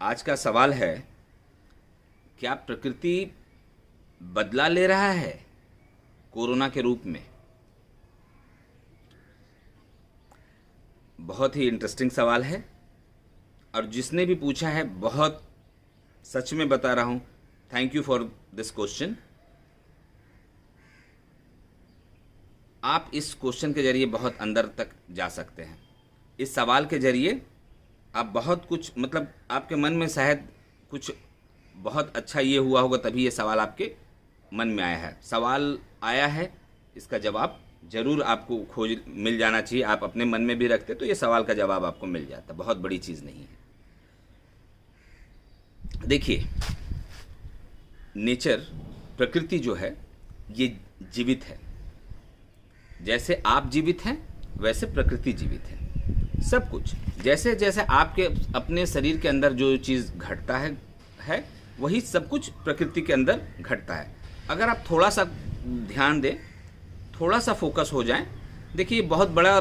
आज का सवाल है, क्या प्रकृति बदला ले रहा है कोरोना के रूप में? बहुत ही इंटरेस्टिंग सवाल है और जिसने भी पूछा है बहुत सच में बता रहा हूं, thank you for this question. आप इस क्वेश्चन के जरिए बहुत अंदर तक जा सकते हैं। इस सवाल के जरिए आप बहुत कुछ, मतलब आपके मन में शायद कुछ बहुत अच्छा ये हुआ होगा तभी ये सवाल आपके मन में आया है। सवाल आया है, इसका जवाब जरूर आपको खोज मिल जाना चाहिए। आप अपने मन में भी रखते तो ये सवाल का जवाब आपको मिल जाता, बहुत बड़ी चीज़ नहीं है। देखिए, नेचर, प्रकृति जो है ये जीवित है। जैसे आप जीवित हैं वैसे प्रकृति जीवित है। सब कुछ जैसे जैसे आपके अपने शरीर के अंदर जो चीज़ घटता है वही सब कुछ प्रकृति के अंदर घटता है। अगर आप थोड़ा सा ध्यान दें, थोड़ा सा फोकस हो जाएं, देखिए बहुत बड़ा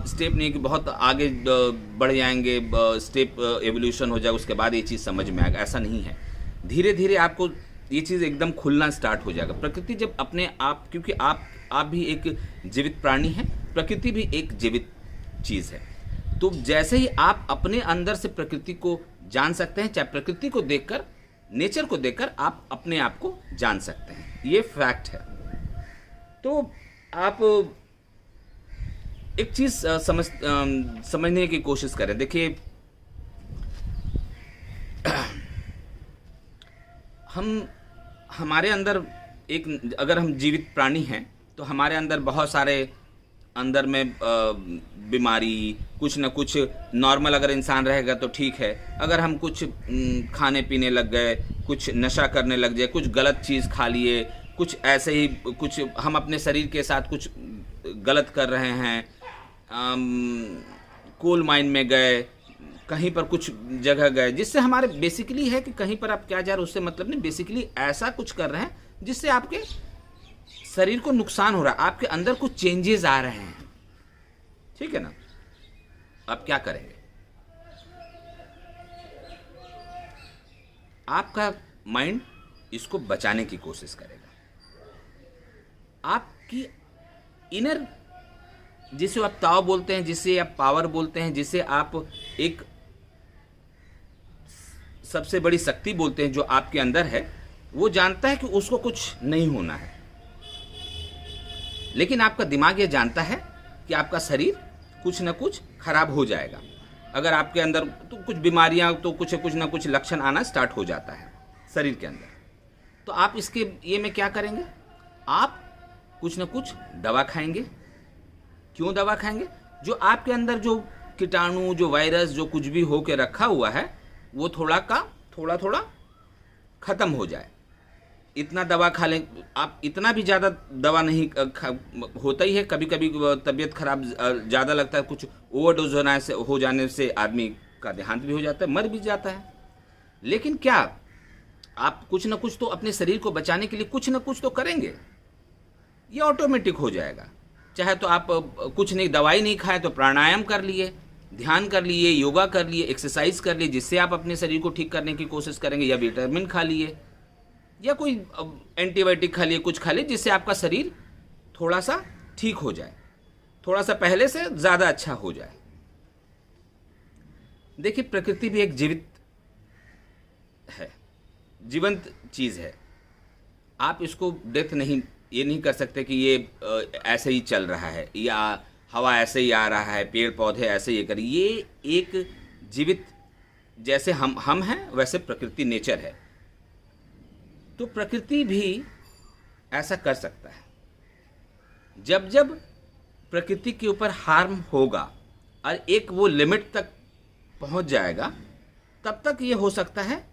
स्टेप नहीं कि बहुत आगे बढ़ जाएंगे, स्टेप एवोल्यूशन हो जाए उसके बाद ये चीज़ समझ में आएगा, ऐसा नहीं है। धीरे धीरे आपको ये चीज़ एकदम खुलना स्टार्ट हो जाएगा। प्रकृति जब अपने आप, क्योंकि आप भी एक जीवित प्राणी हैं, प्रकृति भी एक जीवित चीज़ है, तो जैसे ही आप अपने अंदर से प्रकृति को जान सकते हैं, चाहे प्रकृति को देखकर, नेचर को देखकर आप अपने आप को जान सकते हैं, ये फैक्ट है। तो आप एक चीज़ समझने की कोशिश करें। देखिए, हमारे अंदर एक, अगर हम जीवित प्राणी हैं तो हमारे अंदर बहुत सारे अंदर में बीमारी, कुछ न कुछ नॉर्मल अगर इंसान रहेगा तो ठीक है। अगर हम कुछ खाने पीने लग गए, कुछ नशा करने लग जाए, कुछ गलत चीज़ खा लिए, कुछ ऐसे ही कुछ हम अपने शरीर के साथ कुछ गलत कर रहे हैं, कोल माइन में गए, कहीं पर कुछ जगह गए, जिससे हमारे बेसिकली है कि कहीं पर आप क्या जा रहे हो उससे मतलब नहीं, बेसिकली ऐसा कुछ कर रहे हैं जिससे आपके शरीर को नुकसान हो रहा है, आपके अंदर कुछ चेंजेस आ रहे हैं, ठीक है ना। आप क्या करेंगे? आपका माइंड इसको बचाने की कोशिश करेगा। आपकी इनर, जिसे आप ताव बोलते हैं, जिसे आप पावर बोलते हैं, जिसे आप एक सबसे बड़ी शक्ति बोलते हैं जो आपके अंदर है, वो जानता है कि उसको कुछ नहीं होना है। लेकिन आपका दिमाग ये जानता है कि आपका शरीर कुछ न कुछ खराब हो जाएगा। अगर आपके अंदर तो कुछ बीमारियां, तो कुछ न कुछ लक्षण आना स्टार्ट हो जाता है शरीर के अंदर, तो आप इसके ये में क्या करेंगे? आप कुछ न कुछ दवा खाएंगे। क्यों दवा खाएंगे? जो आपके अंदर जो कीटाणु, जो वायरस, जो कुछ भी होके रखा हुआ है वो थोड़ा खत्म हो जाए। इतना दवा खा लें आप, इतना भी ज़्यादा दवा नहीं होता ही है। कभी कभी तबीयत खराब ज़्यादा लगता है, कुछ ओवरडोज हो जाने से आदमी का देहांत भी हो जाता है, मर भी जाता है। लेकिन क्या आप कुछ न कुछ तो अपने शरीर को बचाने के लिए कुछ न कुछ तो करेंगे, ये ऑटोमेटिक हो जाएगा। चाहे तो आप कुछ नहीं, दवाई नहीं खाएं तो प्राणायाम कर लिए, ध्यान कर लिए, योगा कर लिए, एक्सरसाइज कर लिए, जिससे आप अपने शरीर को ठीक करने की कोशिश करेंगे, या विटामिन खा लिए, या कोई एंटीबायोटिक खा लिए, कुछ खा लिए, जिससे आपका शरीर थोड़ा सा ठीक हो जाए, थोड़ा सा पहले से ज़्यादा अच्छा हो जाए। देखिए, प्रकृति भी एक जीवित है, जीवंत चीज़ है। आप इसको डेथ नहीं, ये नहीं कर सकते कि ये ऐसे ही चल रहा है, या हवा ऐसे ही आ रहा है, पेड़ पौधे ऐसे ही कर, ये एक जीवित, जैसे हम हैं वैसे प्रकृति, नेचर है। तो प्रकृति भी ऐसा कर सकता है। जब जब प्रकृति के ऊपर हार्म होगा और एक वो लिमिट तक पहुंच जाएगा, तब तक ये हो सकता है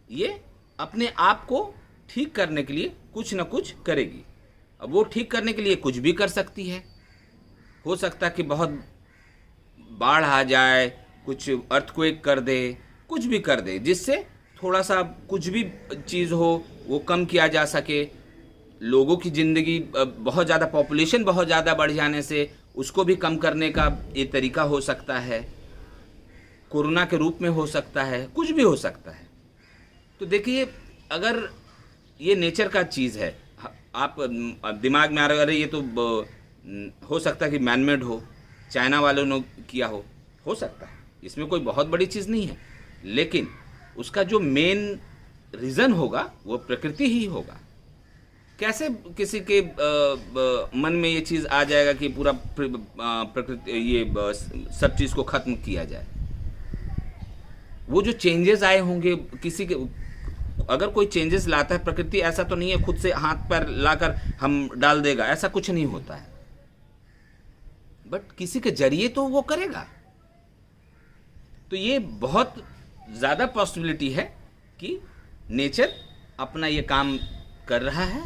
ये अपने आप को ठीक करने के लिए कुछ न कुछ करेगी। अब वो ठीक करने के लिए कुछ भी कर सकती है। हो सकता है कि बहुत बाढ़ आ जाए, कुछ अर्थक्वेक कर दे, कुछ भी कर दे, जिससे थोड़ा सा कुछ भी चीज़ हो वो कम किया जा सके। लोगों की ज़िंदगी बहुत ज़्यादा, पॉपुलेशन बहुत ज़्यादा बढ़ जाने से उसको भी कम करने का ये तरीका हो सकता है। कोरोना के रूप में हो सकता है, कुछ भी हो सकता है। तो देखिए, अगर ये नेचर का चीज़ है, आप दिमाग में आ रहा है अरे ये तो हो सकता है कि मैनमेड हो, चाइना वालों ने किया हो सकता है, इसमें कोई बहुत बड़ी चीज़ नहीं है। लेकिन उसका जो मेन रीज़न होगा वो प्रकृति ही होगा। कैसे किसी के मन में ये चीज़ आ जाएगा कि पूरा प्रकृति ये सब चीज़ को ख़त्म किया जाए? वो जो चेंजेस आए होंगे किसी के, अगर कोई चेंजेस लाता है प्रकृति, ऐसा तो नहीं है खुद से हाथ पैर लाकर हम डाल देगा, ऐसा कुछ नहीं होता है। बट किसी के जरिए तो वो करेगा। तो ये बहुत ज़्यादा पॉसिबिलिटी है कि नेचर अपना ये काम कर रहा है।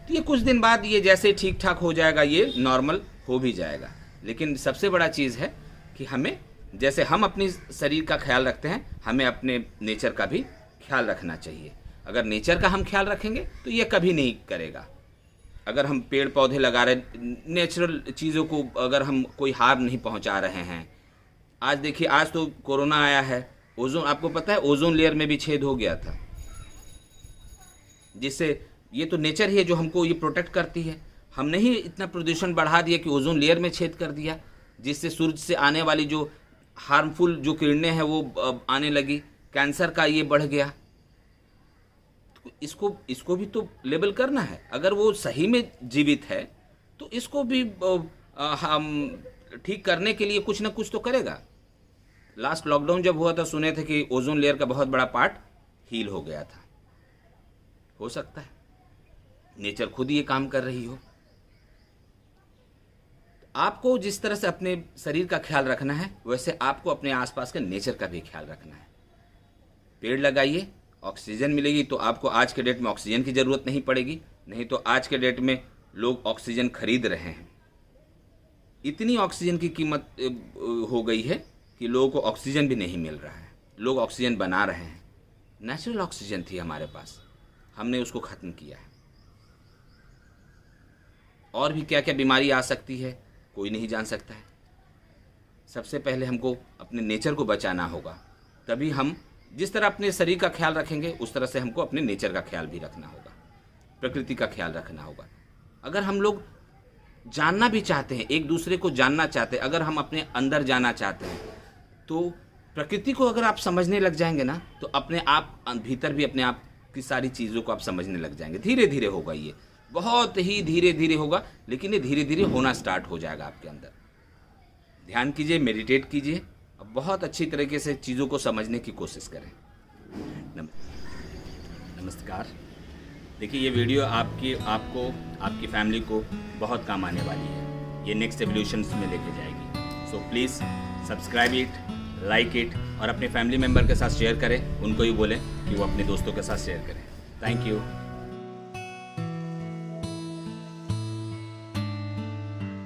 तो ये कुछ दिन बाद ये जैसे ठीक ठाक हो जाएगा, ये नॉर्मल हो भी जाएगा। लेकिन सबसे बड़ा चीज़ है कि हमें, जैसे हम अपनी शरीर का ख्याल रखते हैं, हमें अपने नेचर का भी ख्याल रखना चाहिए। अगर नेचर का हम ख्याल रखेंगे तो ये कभी नहीं करेगा। अगर हम पेड़ पौधे लगा रहे, नेचुरल चीज़ों को अगर हम कोई हार्म नहीं पहुंचा रहे हैं। आज देखिए, आज तो कोरोना आया है, ओजोन, आपको पता है ओजोन लेयर में भी छेद हो गया था, जिससे ये तो नेचर ही है जो हमको ये प्रोटेक्ट करती है। हमने ही इतना प्रदूषण बढ़ा दिया कि ओजोन लेयर में छेद कर दिया, जिससे सूरज से आने वाली जो हार्मफुल जो किरणें हैं वो आने लगी, कैंसर का ये बढ़ गया। तो इसको भी तो लेबल करना है। अगर वो सही में जीवित है तो इसको भी हम ठीक करने के लिए कुछ ना कुछ तो करेगा। लास्ट लॉकडाउन जब हुआ था, सुने थे कि ओजोन लेयर का बहुत बड़ा पार्ट हील हो गया था। हो सकता है नेचर खुद ये काम कर रही हो। आपको जिस तरह से अपने शरीर का ख्याल रखना है, वैसे आपको अपने आसपास के नेचर का भी ख्याल रखना है। पेड़ लगाइए, ऑक्सीजन मिलेगी, तो आपको आज के डेट में ऑक्सीजन की ज़रूरत नहीं पड़ेगी। नहीं तो आज के डेट में लोग ऑक्सीजन खरीद रहे हैं। इतनी ऑक्सीजन की कीमत हो गई है कि लोगों को ऑक्सीजन भी नहीं मिल रहा है। लोग ऑक्सीजन बना रहे हैं। नेचुरल ऑक्सीजन थी हमारे पास, हमने उसको ख़त्म किया है। और भी क्या क्या बीमारी आ सकती है कोई नहीं जान सकता है। सबसे पहले हमको अपने नेचर को बचाना होगा, तभी हम जिस तरह अपने शरीर का ख्याल रखेंगे उस तरह से हमको अपने नेचर का ख्याल भी रखना होगा, प्रकृति का ख्याल रखना होगा। अगर हम लोग जानना भी चाहते हैं, एक दूसरे को जानना चाहते हैं, अगर हम अपने अंदर जाना चाहते हैं, तो प्रकृति को अगर आप समझने लग जाएंगे ना, तो अपने आप भीतर भी अपने आप की सारी चीज़ों को आप समझने लग जाएंगे। धीरे धीरे होगा, ये बहुत ही धीरे धीरे होगा, लेकिन ये धीरे धीरे होना स्टार्ट हो जाएगा आपके अंदर। ध्यान कीजिए, मेडिटेट कीजिए, अब बहुत अच्छी तरीके से चीज़ों को समझने की कोशिश करें। नमस्कार। देखिए, ये वीडियो आपको आपकी फैमिली को बहुत काम आने वाली है। ये नेक्स्ट एवोल्यूशंस में लेके जाएगी। So please subscribe it, like it, और अपने फैमिली मेम्बर के साथ शेयर करें। उनको ही बोलें कि वो अपने दोस्तों के साथ शेयर करें। Thank you.